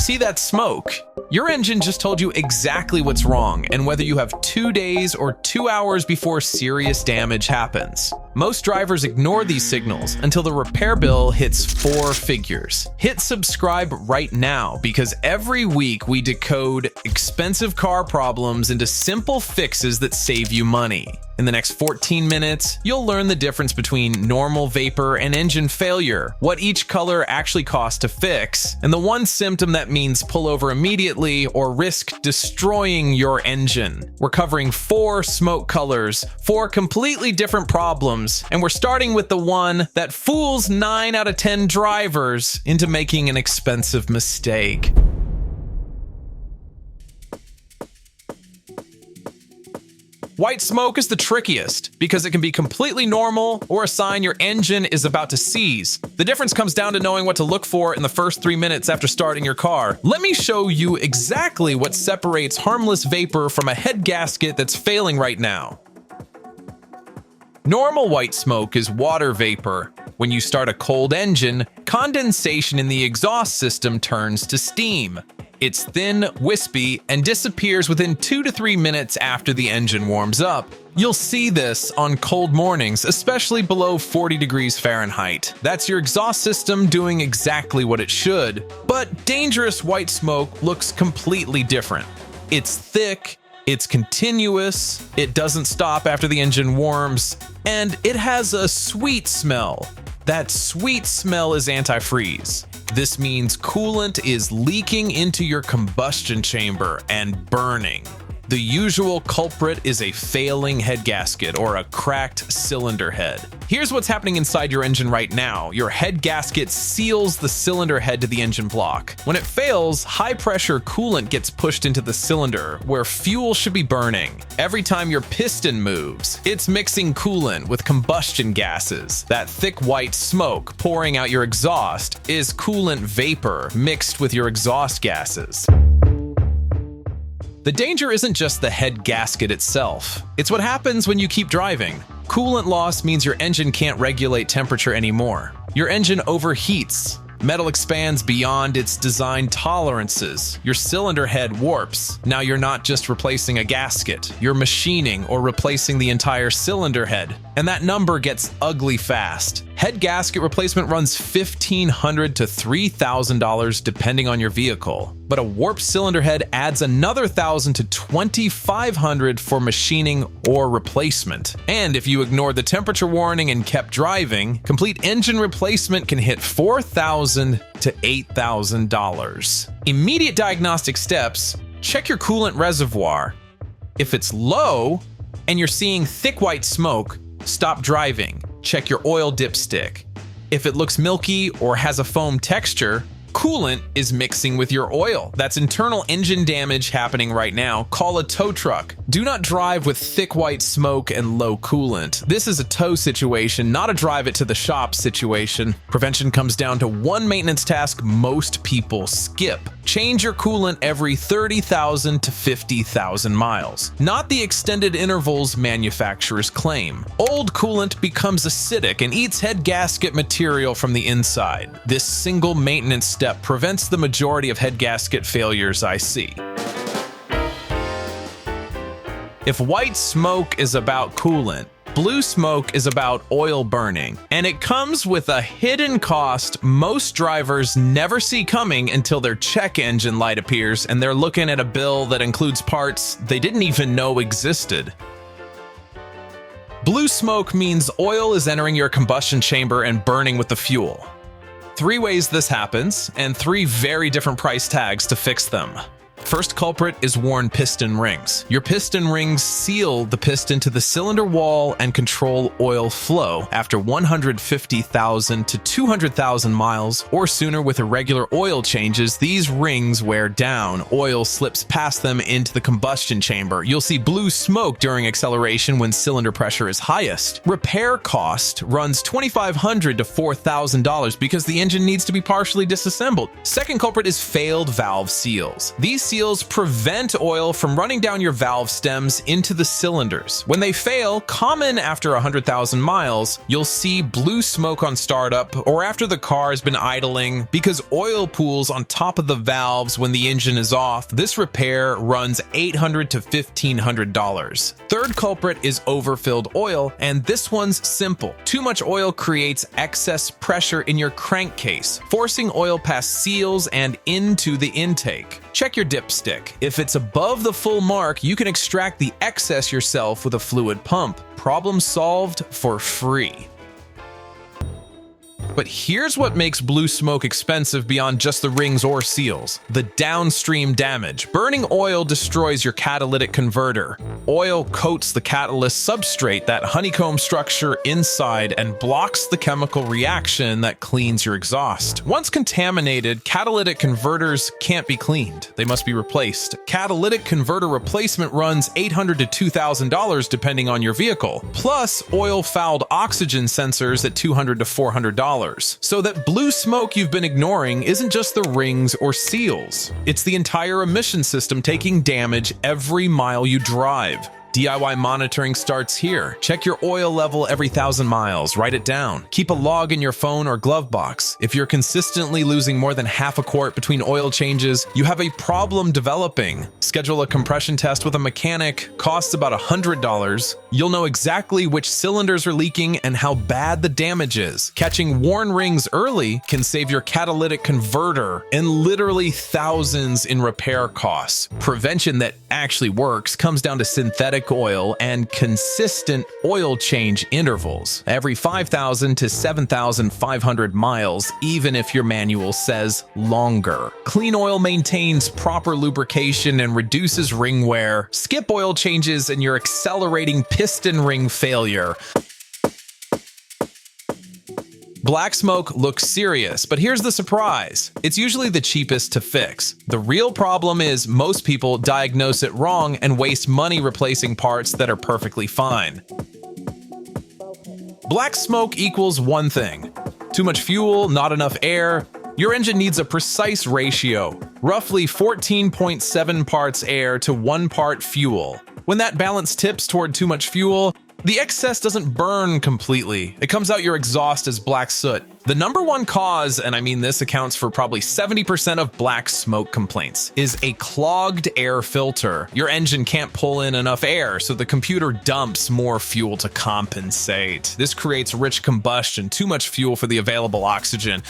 See that smoke? Your engine just told you exactly what's wrong and whether you have 2 days or 2 hours before serious damage happens. Most drivers ignore these signals until the repair bill hits 4 figures. Hit subscribe right now because every week we decode expensive car problems into simple fixes that save you money. In the next 14 minutes, you'll learn the difference between normal vapor and engine failure, what each color actually costs to fix, and the one symptom that means pull over immediately or risk destroying your engine. We're covering 4 smoke colors, 4 completely different problems, and we're starting with the one that fools 9 out of 10 drivers into making an expensive mistake. White smoke is the trickiest because it can be completely normal or a sign your engine is about to seize. The difference comes down to knowing what to look for in the first 3 minutes after starting your car. Let me show you exactly what separates harmless vapor from a head gasket that's failing right now. Normal white smoke is water vapor. When you start a cold engine, condensation in the exhaust system turns to steam. It's thin, wispy, and disappears within 2 to 3 minutes after the engine warms up. You'll see this on cold mornings, especially below 40 degrees Fahrenheit. That's your exhaust system doing exactly what it should. But dangerous white smoke looks completely different. It's thick, it's continuous, it doesn't stop after the engine warms, and it has a sweet smell. That sweet smell is antifreeze. This means coolant is leaking into your combustion chamber and burning. The usual culprit is a failing head gasket or a cracked cylinder head. Here's what's happening inside your engine right now. Your head gasket seals the cylinder head to the engine block. When it fails, high-pressure coolant gets pushed into the cylinder, where fuel should be burning. Every time your piston moves, it's mixing coolant with combustion gases. That thick white smoke pouring out your exhaust is coolant vapor mixed with your exhaust gases. The danger isn't just the head gasket itself. It's what happens when you keep driving. Coolant loss means your engine can't regulate temperature anymore. Your engine overheats. Metal expands beyond its design tolerances. Your cylinder head warps. Now you're not just replacing a gasket, you're machining or replacing the entire cylinder head. And that number gets ugly fast. Head gasket replacement runs $1,500 to $3,000 depending on your vehicle. But a warped cylinder head adds another $1,000 to $2,500 for machining or replacement. And if you ignored the temperature warning and kept driving, complete engine replacement can hit $4,000 to $8,000. Immediate diagnostic steps: check your coolant reservoir. If it's low and you're seeing thick white smoke, stop driving. Check your oil dipstick. If it looks milky or has a foam texture, coolant is mixing with your oil. That's internal engine damage happening right now. Call a tow truck. Do not drive with thick white smoke and low coolant. This is a tow situation, not a drive it to the shop situation. Prevention comes down to one maintenance task most people skip. Change your coolant every 30,000 to 50,000 miles. Not the extended intervals manufacturers claim. Old coolant becomes acidic and eats head gasket material from the inside. This single maintenance step prevents the majority of head gasket failures I see. If white smoke is about coolant, blue smoke is about oil burning, and it comes with a hidden cost most drivers never see coming until their check engine light appears and they're looking at a bill that includes parts they didn't even know existed. Blue smoke means oil is entering your combustion chamber and burning with the fuel. 3 ways this happens, and 3 very different price tags to fix them. First culprit is worn piston rings. Your piston rings seal the piston to the cylinder wall and control oil flow. After 150,000 to 200,000 miles or sooner with irregular oil changes, these rings wear down. Oil slips past them into the combustion chamber. You'll see blue smoke during acceleration when cylinder pressure is highest. Repair cost runs $2,500 to $4,000 because the engine needs to be partially disassembled. Second culprit is failed valve seals. These seals prevent oil from running down your valve stems into the cylinders. When they fail, common after 100,000 miles, you'll see blue smoke on startup or after the car has been idling because oil pools on top of the valves when the engine is off. This repair runs $800 to $1,500. Third culprit is overfilled oil, and this one's simple. Too much oil creates excess pressure in your crankcase, forcing oil past seals and into the intake. Check your dipstick. If it's above the full mark, you can extract the excess yourself with a fluid pump. Problem solved for free. But here's what makes blue smoke expensive beyond just the rings or seals: the downstream damage. Burning oil destroys your catalytic converter. Oil coats the catalyst substrate, that honeycomb structure inside, and blocks the chemical reaction that cleans your exhaust. Once contaminated, catalytic converters can't be cleaned. They must be replaced. Catalytic converter replacement runs $800 to $2,000 depending on your vehicle, plus oil-fouled oxygen sensors at $200 to $400. So that blue smoke you've been ignoring isn't just the rings or seals. It's the entire emission system taking damage every mile you drive. DIY monitoring starts here. Check your oil level every 1,000 miles. Write it down. Keep a log in your phone or glove box. If you're consistently losing more than half a quart between oil changes, you have a problem developing. Schedule a compression test with a mechanic. Costs about $100. You'll know exactly which cylinders are leaking and how bad the damage is. Catching worn rings early can save your catalytic converter and literally thousands in repair costs. Prevention that actually works comes down to synthetic oil and consistent oil change intervals every 5,000 to 7,500 miles, even if your manual says longer. Clean oil maintains proper lubrication and reduces ring wear. Skip oil changes and you're accelerating piston ring failure. Black smoke looks serious, but here's the surprise. It's usually the cheapest to fix. The real problem is most people diagnose it wrong and waste money replacing parts that are perfectly fine. Black smoke equals one thing: too much fuel, not enough air. Your engine needs a precise ratio, roughly 14.7 parts air to 1 part fuel. When that balance tips toward too much fuel, the excess doesn't burn completely. It comes out your exhaust as black soot. The number one cause, and I mean this accounts for probably 70% of black smoke complaints, is a clogged air filter. Your engine can't pull in enough air, so the computer dumps more fuel to compensate. This creates rich combustion, too much fuel for the available oxygen.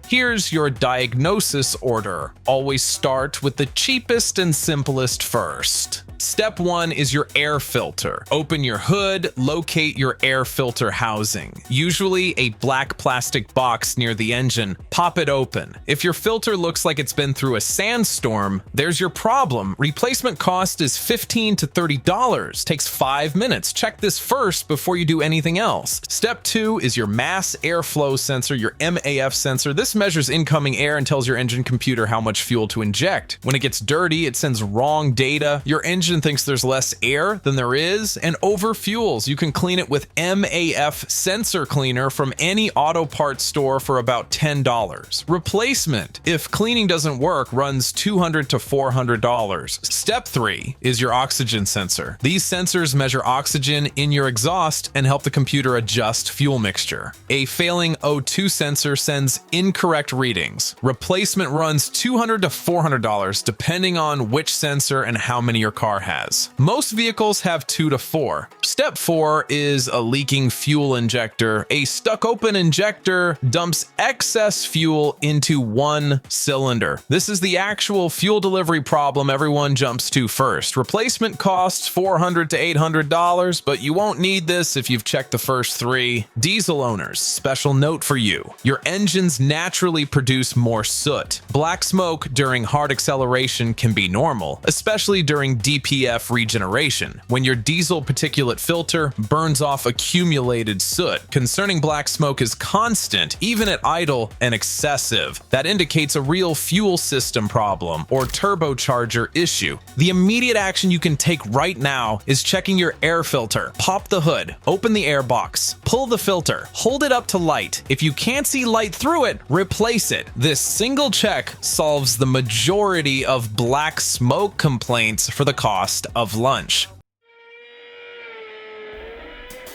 Here's your diagnosis order. Always start with the cheapest and simplest first. Step 1 is your air filter. Open your hood, locate your air filter housing, usually a black plastic box near the engine. Pop it open. If your filter looks like it's been through a sandstorm, there's your problem. Replacement cost is $15 to $30. Takes 5 minutes. Check this first before you do anything else. Step 2 is your mass airflow sensor, your MAF sensor. This measures incoming air and tells your engine computer how much fuel to inject. When it gets dirty, it sends wrong data. Your engine thinks there's less air than there is and overfuels. You can clean it with MAF sensor cleaner from any auto parts store for about $10. Replacement, if cleaning doesn't work, runs $200 to $400. Step 3 is your oxygen sensor. These sensors measure oxygen in your exhaust and help the computer adjust fuel mixture. A failing O2 sensor sends incorrect readings. Replacement runs $200 to $400 depending on which sensor and how many your car has. Most vehicles have 2 to 4. Step 4 is a leaking fuel injector. A stuck open injector dumps excess fuel into one cylinder. This is the actual fuel delivery problem everyone jumps to first. Replacement costs $400 to $800, but you won't need this if you've checked the first 3. Diesel owners, special note for you. Your engines naturally produce more soot. Black smoke during hard acceleration can be normal, especially during DPF regeneration, when your diesel particulate filter burns off accumulated soot. Concerning black smoke is constant, even at idle, and excessive. That indicates a real fuel system problem or turbocharger issue. The immediate action you can take right now is checking your air filter. Pop the hood, open the air box, pull the filter, hold it up to light. If you can't see light through it, replace it. This single check solves the majority of black smoke complaints for the cost of lunch.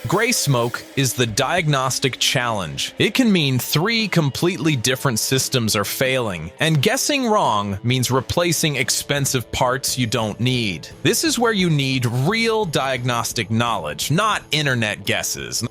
Gray smoke is the diagnostic challenge. It can mean 3 completely different systems are failing, and guessing wrong means replacing expensive parts you don't need. This is where you need real diagnostic knowledge, not internet guesses.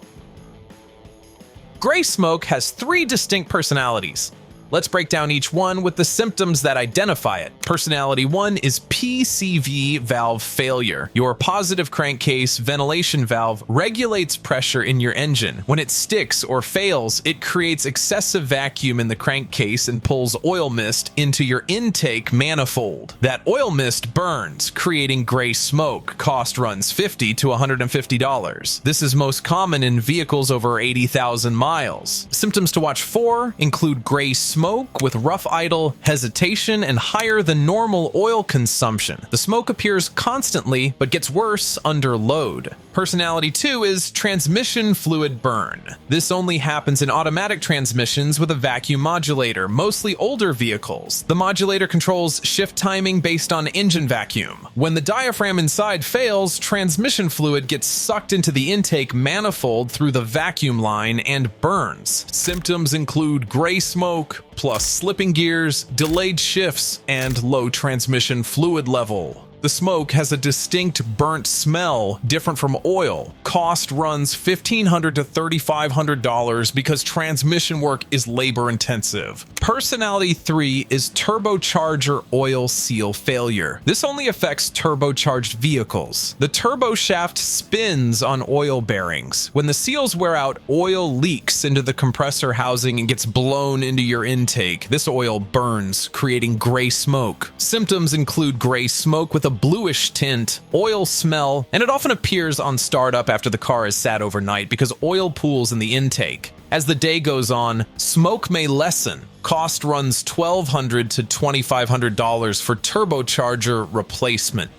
Gray smoke has 3 distinct personalities. Let's break down each one with the symptoms that identify it. Personality 1 is PCV valve failure. Your positive crankcase ventilation valve regulates pressure in your engine. When it sticks or fails, it creates excessive vacuum in the crankcase and pulls oil mist into your intake manifold. That oil mist burns, creating gray smoke. Cost runs $50 to $150. This is most common in vehicles over 80,000 miles. Symptoms to watch for include gray smoke with rough idle, hesitation, and higher than normal oil consumption. The smoke appears constantly, but gets worse under load. Personality 2 is transmission fluid burn. This only happens in automatic transmissions with a vacuum modulator, mostly older vehicles. The modulator controls shift timing based on engine vacuum. When the diaphragm inside fails, transmission fluid gets sucked into the intake manifold through the vacuum line and burns. Symptoms include gray smoke, plus slipping gears, delayed shifts, and low transmission fluid level. The smoke has a distinct burnt smell different from oil. Cost runs $1,500 to $3,500 because transmission work is labor intensive. Personality 3 is turbocharger oil seal failure. This only affects turbocharged vehicles. The turbo shaft spins on oil bearings. When the seals wear out, oil leaks into the compressor housing and gets blown into your intake. This oil burns, creating gray smoke. Symptoms include gray smoke with a bluish tint, oil smell, and it often appears on startup after the car is sat overnight because oil pools in the intake. As the day goes on, smoke may lessen. Cost runs $1,200 to $2,500 for turbocharger replacement.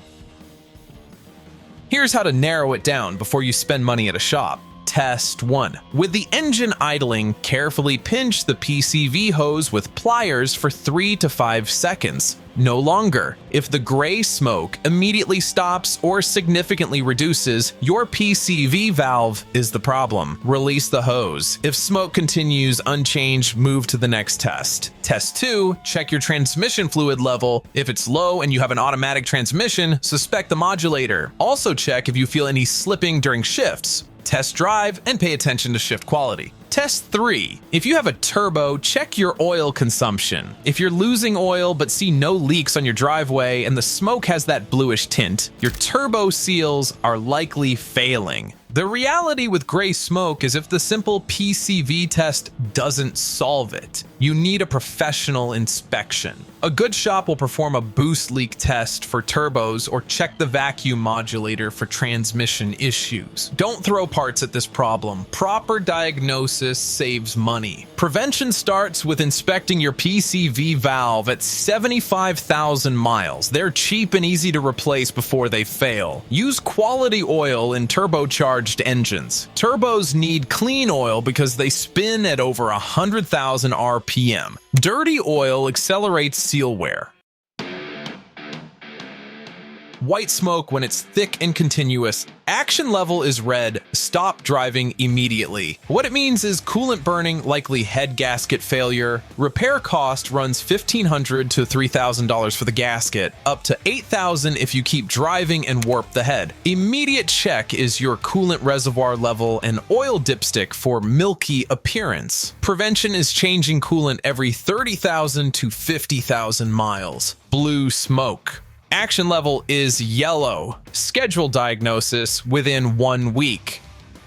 Here's how to narrow it down before you spend money at a shop. Test 1. With the engine idling, carefully pinch the PCV hose with pliers for 3 to 5 seconds. No longer. If the gray smoke immediately stops or significantly reduces, your PCV valve is the problem. Release the hose. If smoke continues unchanged, move to the next test. Test 2. Check your transmission fluid level. If it's low and you have an automatic transmission, suspect the modulator. Also check if you feel any slipping during shifts. Test drive and pay attention to shift quality. Test 3. If you have a turbo, check your oil consumption. If you're losing oil but see no leaks on your driveway and the smoke has that bluish tint, your turbo seals are likely failing. The reality with gray smoke is if the simple PCV test doesn't solve it, you need a professional inspection. A good shop will perform a boost leak test for turbos or check the vacuum modulator for transmission issues. Don't throw parts at this problem. Proper diagnosis saves money. Prevention starts with inspecting your PCV valve at 75,000 miles. They're cheap and easy to replace before they fail. Use quality oil in turbocharged engines. Turbos need clean oil because they spin at over 100,000 RPM. Dirty oil accelerates seal wear. White smoke when it's thick and continuous. Action level is red. Stop driving immediately. What it means is coolant burning, likely head gasket failure. Repair cost runs $1,500 to $3,000 for the gasket, up to $8,000 if you keep driving and warp the head. Immediate check is your coolant reservoir level and oil dipstick for milky appearance. Prevention is changing coolant every 30,000 to 50,000 miles. Blue smoke. Action level is yellow. Schedule diagnosis within 1 week.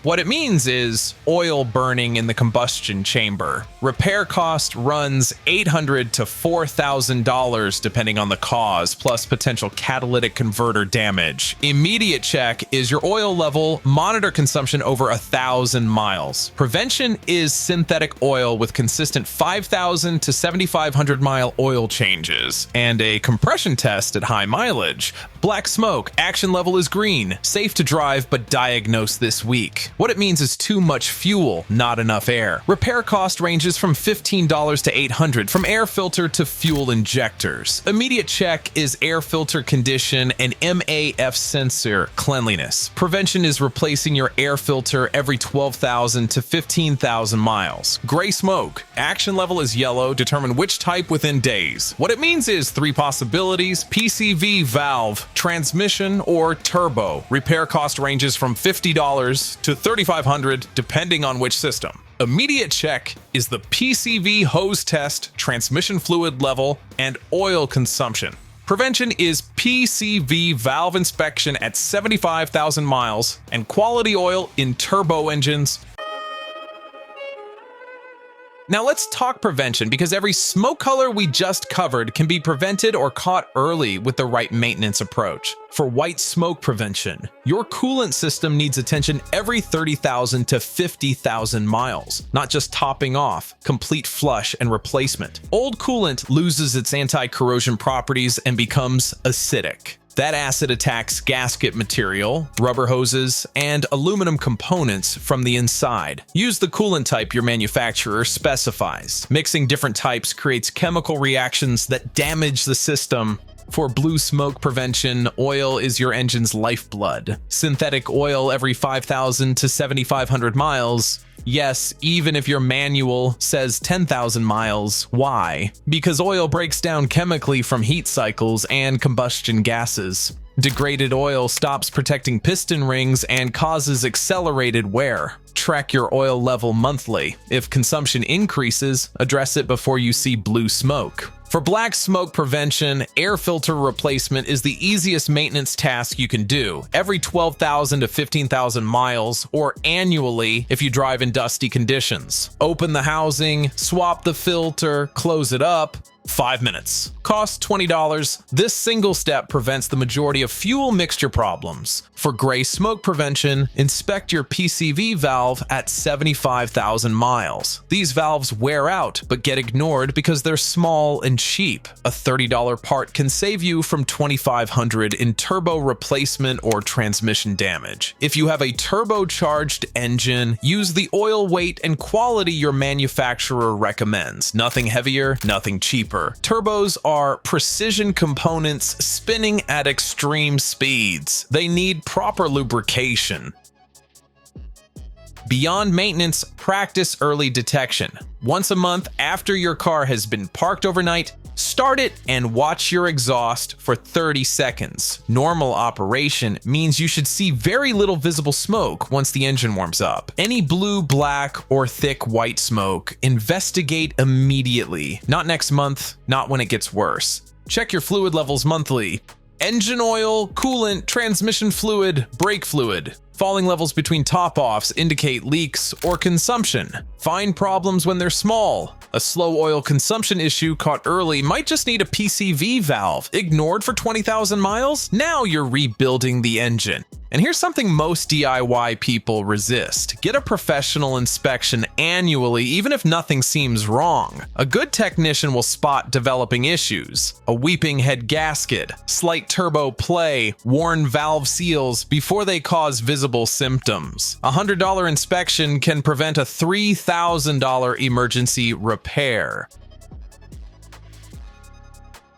What it means is oil burning in the combustion chamber. Repair cost runs $800 to $4,000 depending on the cause, plus potential catalytic converter damage. Immediate check is your oil level, monitor consumption over 1,000 miles. Prevention is synthetic oil with consistent 5,000 to 7,500 mile oil changes, and a compression test at high mileage. Black smoke, action level is green, safe to drive but diagnose this week. What it means is too much fuel, not enough air. Repair cost ranges from $15 to $800, from air filter to fuel injectors. Immediate check is air filter condition and MAF sensor cleanliness. Prevention is replacing your air filter every 12,000 to 15,000 miles. Gray smoke. Action level is yellow. Determine which type within days. What it means is 3 possibilities: PCV, valve, transmission, or turbo. Repair cost ranges from $50 to $3,500 depending on which system. Immediate check is the PCV hose test, transmission fluid level, and oil consumption. Prevention is PCV valve inspection at 75,000 miles and quality oil in turbo engines. Now let's talk prevention, because every smoke color we just covered can be prevented or caught early with the right maintenance approach. For white smoke prevention, your coolant system needs attention every 30,000 to 50,000 miles, not just topping off, complete flush and replacement. Old coolant loses its anti-corrosion properties and becomes acidic. That acid attacks gasket material, rubber hoses, and aluminum components from the inside. Use the coolant type your manufacturer specifies. Mixing different types creates chemical reactions that damage the system. For blue smoke prevention, oil is your engine's lifeblood. Synthetic oil every 5,000 to 7,500 miles. Yes, even if your manual says 10,000 miles. Why? Because oil breaks down chemically from heat cycles and combustion gases. Degraded oil stops protecting piston rings and causes accelerated wear. Track your oil level monthly. If consumption increases, address it before you see blue smoke. For black smoke prevention, air filter replacement is the easiest maintenance task you can do, every 12,000 to 15,000 miles, or annually if you drive in dusty conditions. Open the housing, swap the filter, close it up. 5 minutes. Cost $20. This single step prevents the majority of fuel mixture problems. For gray smoke prevention, inspect your PCV valve at 75,000 miles. These valves wear out but get ignored because they're small and cheap. A $30 part can save you from $2,500 in turbo replacement or transmission damage. If you have a turbocharged engine, use the oil weight and quality your manufacturer recommends. Nothing heavier, nothing cheaper. Turbos are precision components spinning at extreme speeds. They need proper lubrication. Beyond maintenance, practice early detection. Once a month after your car has been parked overnight, start it and watch your exhaust for 30 seconds. Normal operation means you should see very little visible smoke once the engine warms up. Any blue, black, or thick white smoke, investigate immediately. Not next month, not when it gets worse. Check your fluid levels monthly. Engine oil, coolant, transmission fluid, brake fluid. Falling levels between top-offs indicate leaks or consumption. Find problems when they're small. A slow oil consumption issue caught early might just need a PCV valve. Ignored for 20,000 miles? Now you're rebuilding the engine. And here's something most DIY people resist. Get a professional inspection annually, even if nothing seems wrong. A good technician will spot developing issues. A weeping head gasket, slight turbo play, worn valve seals before they cause visible symptoms. A $100 inspection can prevent a $3,000 emergency repair.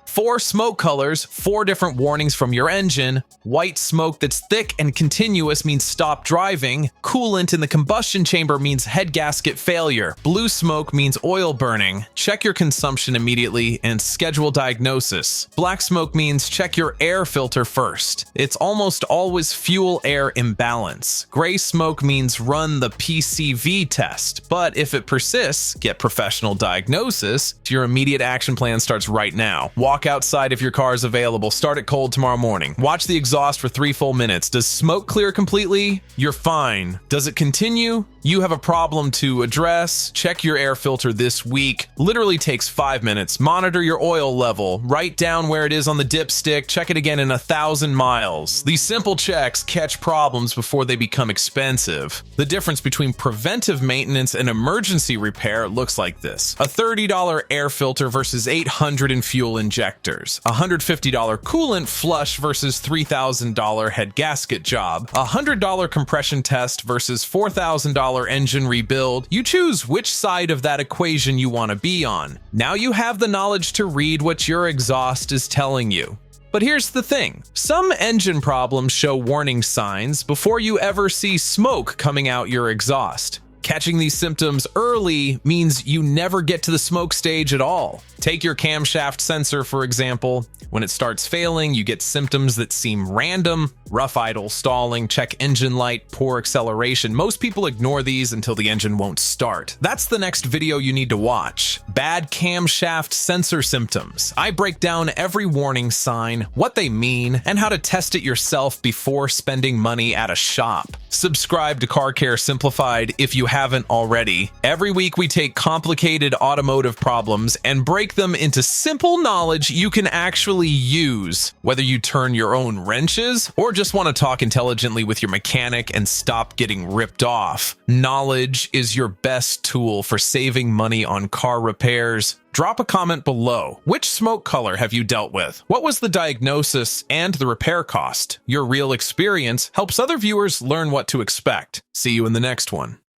4 smoke colors, 4 different warnings from your engine. White smoke that's thick and continuous means stop driving. Coolant in the combustion chamber means head gasket failure. Blue smoke means oil burning. Check your consumption immediately and schedule diagnosis. Black smoke means check your air filter first. It's almost always fuel-air imbalance. Gray smoke means run the PCV test, but if it persists, get professional diagnosis. Your immediate action plan starts right now. Walk outside if your car is available. Start it cold tomorrow morning. Watch the exhaust for 3 full minutes. Does smoke clear completely? You're fine. Does it continue? You have a problem to address? Check your air filter this week. Literally takes 5 minutes. Monitor your oil level. Write down where it is on the dipstick. Check it again in 1,000 miles. These simple checks catch problems before they become expensive. The difference between preventive maintenance and emergency repair looks like this. A $30 air filter versus $800 in fuel injectors. A $150 coolant flush versus $3,000 head gasket job. A $100 compression test versus $4,000 engine rebuild. You choose which side of that equation you want to be on. Now you have the knowledge to read what your exhaust is telling you. But here's the thing. Some engine problems show warning signs before you ever see smoke coming out your exhaust. Catching these symptoms early means you never get to the smoke stage at all. Take your camshaft sensor, for example. When it starts failing, you get symptoms that seem random: rough idle, stalling, check engine light, poor acceleration. Most people ignore these until the engine won't start. That's the next video you need to watch. Bad camshaft sensor symptoms. I break down every warning sign, what they mean, and how to test it yourself before spending money at a shop. Subscribe to Car Care Simplified if you haven't already. Every week we take complicated automotive problems and break them into simple knowledge you can actually use. Whether you turn your own wrenches or just want to talk intelligently with your mechanic and stop getting ripped off, knowledge is your best tool for saving money on car repairs. Drop a comment below. Which smoke color have you dealt with? What was the diagnosis and the repair cost? Your real experience helps other viewers learn what to expect. See you in the next one.